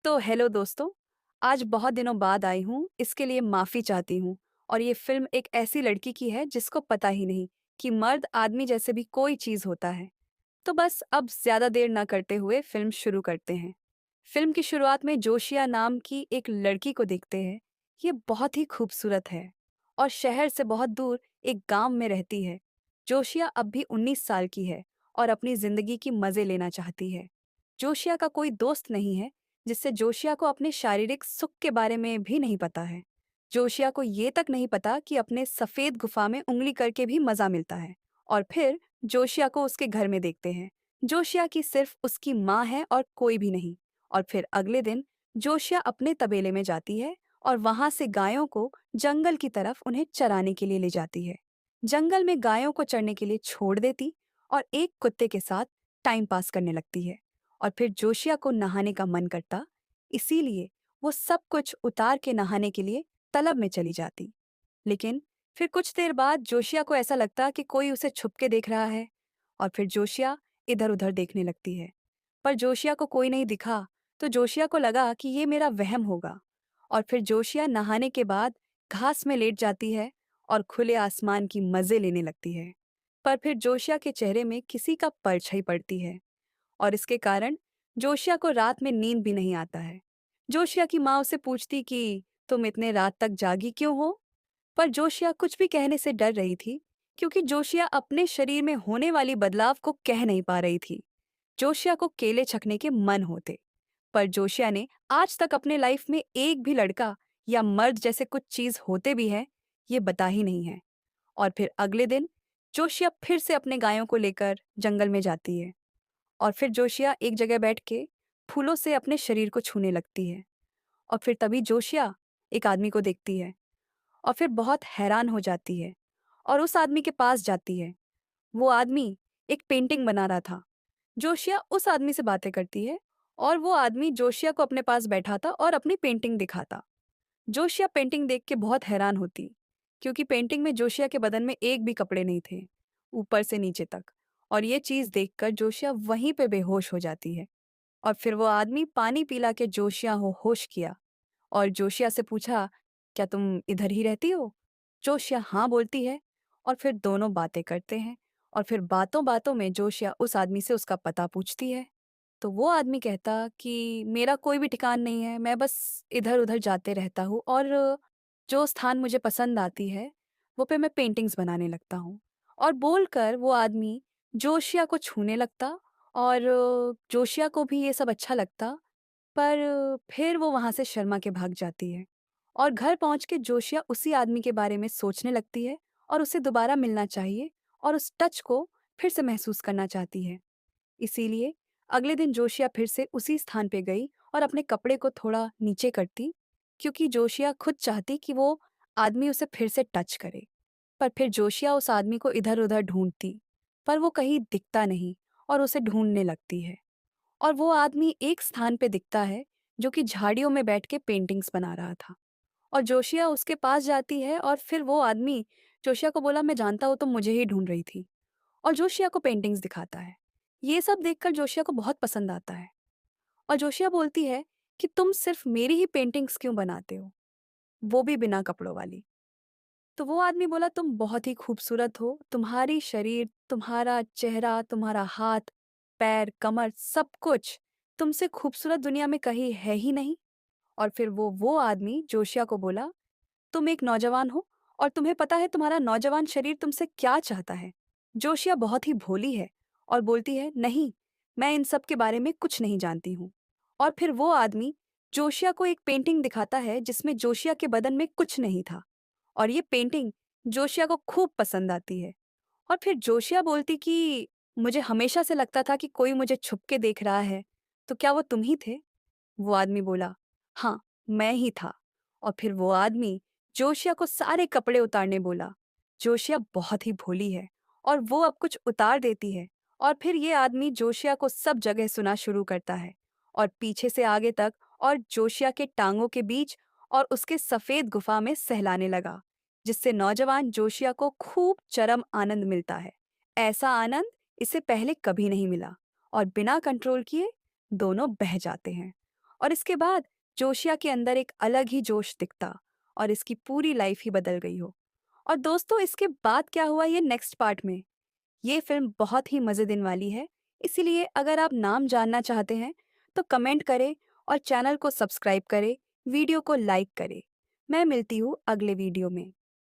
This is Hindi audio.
तो हेलो दोस्तों। आज बहुत दिनों बाद आई हूँ, इसके लिए माफ़ी चाहती हूँ। और ये फ़िल्म एक ऐसी लड़की की है जिसको पता ही नहीं कि मर्द आदमी जैसे भी कोई चीज़ होता है। तो बस अब ज़्यादा देर न करते हुए फ़िल्म शुरू करते हैं। फ़िल्म की शुरुआत में जोशिया नाम की एक लड़की को देखते हैं। ये बहुत ही खूबसूरत है और शहर से बहुत दूर एक गांव में रहती है। जोशिया अब भी 19 साल की है और अपनी ज़िंदगी की मज़े लेना चाहती है। जोशिया का कोई दोस्त नहीं है, जिससे जोशिया को अपने शारीरिक सुख के बारे में भी नहीं पता है। जोशिया को ये तक नहीं पता कि अपने सफ़ेद गुफा में उंगली करके भी मज़ा मिलता है। और फिर जोशिया को उसके घर में देखते हैं। जोशिया की सिर्फ उसकी माँ है और कोई भी नहीं। और फिर अगले दिन जोशिया अपने तबेले में जाती है और वहां से गायों को जंगल की तरफ उन्हें चराने के लिए ले जाती है। जंगल में गायों को चरने के लिए छोड़ देती और एक कुत्ते के साथ टाइम पास करने लगती है। और फिर जोशिया को नहाने का मन करता, इसीलिए वो सब कुछ उतार के नहाने के लिए तलब में चली जाती। लेकिन फिर कुछ देर बाद जोशिया को ऐसा लगता कि कोई उसे छुप के देख रहा है। और फिर जोशिया इधर उधर देखने लगती है, पर जोशिया को कोई नहीं दिखा। तो जोशिया को लगा कि ये मेरा वहम होगा। और फिर जोशिया नहाने के बाद घास में लेट जाती है और खुले आसमान की मजे लेने लगती है। पर फिर जोशिया के चेहरे में किसी का परछाई पड़ती है और इसके कारण जोशिया को रात में नींद भी नहीं आता है। जोशिया की माँ उसे पूछती कि तुम इतने रात तक जागी क्यों हो? पर जोशिया कुछ भी कहने से डर रही थी, क्योंकि जोशिया अपने शरीर में होने वाली बदलाव को कह नहीं पा रही थी। जोशिया को केले छकने के मन होते, पर जोशिया ने आज तक अपने लाइफ में एक भी लड़का या मर्द जैसे कुछ चीज होते भी है, ये बता ही नहीं है। और फिर अगले दिन जोशिया फिर से अपने गायों को लेकर जंगल में जाती है। और फिर जोशिया एक जगह बैठ के फूलों से अपने शरीर को छूने लगती है। और फिर तभी जोशिया एक आदमी को देखती है और फिर बहुत हैरान हो जाती है और उस आदमी के पास जाती है। वो आदमी एक पेंटिंग बना रहा था। जोशिया उस आदमी से बातें करती है और वो आदमी जोशिया को अपने पास बैठाता और अपनी पेंटिंग दिखाता। जोशिया पेंटिंग देख के बहुत हैरान होती, क्योंकि पेंटिंग में जोशिया के बदन में एक भी कपड़े नहीं थे, ऊपर से नीचे तक। और ये चीज़ देखकर जोशिया वहीं पे बेहोश हो जाती है। और फिर वो आदमी पानी पिला के जोशिया को होश किया और जोशिया से पूछा, क्या तुम इधर ही रहती हो? जोशिया हाँ बोलती है और फिर दोनों बातें करते हैं। और फिर बातों बातों में जोशिया उस आदमी से उसका पता पूछती है। तो वो आदमी कहता कि मेरा कोई भी ठिकान नहीं है, मैं बस इधर उधर जाते रहता हूँ और जो स्थान मुझे पसंद आती है वो पे मैं पेंटिंग्स बनाने लगता हूँ। और बोलकर वो आदमी जोशिया को छूने लगता और जोशिया को भी ये सब अच्छा लगता। पर फिर वो वहां से शर्मा के भाग जाती है और घर पहुंच के जोशिया उसी आदमी के बारे में सोचने लगती है और उसे दोबारा मिलना चाहिए और उस टच को फिर से महसूस करना चाहती है। इसीलिए अगले दिन जोशिया फिर से उसी स्थान पे गई और अपने कपड़े को थोड़ा नीचे करती, क्योंकि जोशिया खुद चाहती कि वो आदमी उसे फिर से टच करे। पर फिर जोशिया उस आदमी को इधर उधर ढूंढती, पर वो कहीं दिखता नहीं और उसे ढूंढने लगती है। और वो आदमी एक स्थान पे दिखता है, जो कि झाड़ियों में बैठ के पेंटिंग्स बना रहा था। और जोशिया उसके पास जाती है और फिर वो आदमी जोशिया को बोला, मैं जानता हूँ तुम मुझे ही ढूंढ रही थी। और जोशिया को पेंटिंग्स दिखाता है। ये सब देखकर जोशिया को बहुत पसंद आता है और जोशिया बोलती है कि तुम सिर्फ मेरी ही पेंटिंग्स क्यों बनाते हो, वो भी बिना कपड़ों वाली। तो वो आदमी बोला, तुम बहुत ही खूबसूरत हो, तुम्हारी शरीर, तुम्हारा चेहरा, तुम्हारा हाथ, पैर, कमर, सब कुछ तुमसे खूबसूरत दुनिया में कहीं है ही नहीं। और फिर वो आदमी जोशिया को बोला, तुम एक नौजवान हो और तुम्हें पता है तुम्हारा नौजवान शरीर तुमसे क्या चाहता है। जोशिया बहुत ही भोली है और बोलती है, नहीं, मैं इन सब के बारे में कुछ नहीं जानती हूँ। और फिर वो आदमी जोशिया को एक पेंटिंग दिखाता है जिसमें जोशिया के बदन में कुछ नहीं था। और ये पेंटिंग जोशिया को खूब पसंद आती है। और फिर जोशिया बोलती कि मुझे हमेशा से लगता था कि कोई मुझे छुप के देख रहा है, तो क्या वो तुम ही थे? वो आदमी बोला, हाँ, मैं ही था। और फिर वो आदमी जोशिया को सारे कपड़े उतारने बोला। जोशिया बहुत ही भोली है और वो अब कुछ उतार देती है। और फिर ये आदमी जोशिया को सब जगह सुना शुरू करता है और पीछे से आगे तक और जोशिया के टांगों के बीच और उसके सफेद गुफा में सहलाने लगा, जिससे नौजवान जोशिया को खूब चरम आनंद मिलता है। ऐसा आनंद इसे पहले कभी नहीं मिला और बिना कंट्रोल किए दोनों बह जाते हैं। और इसके बाद जोशिया के अंदर एक अलग ही जोश दिखता और इसकी पूरी लाइफ ही बदल गई हो। और दोस्तों, इसके बाद क्या हुआ ये नेक्स्ट पार्ट में। ये फिल्म बहुत ही मज़े देने वाली है, इसीलिए अगर आप नाम जानना चाहते हैं तो कमेंट करें और चैनल को सब्सक्राइब करें, वीडियो को लाइक करें। मैं मिलती हूँ अगले वीडियो में।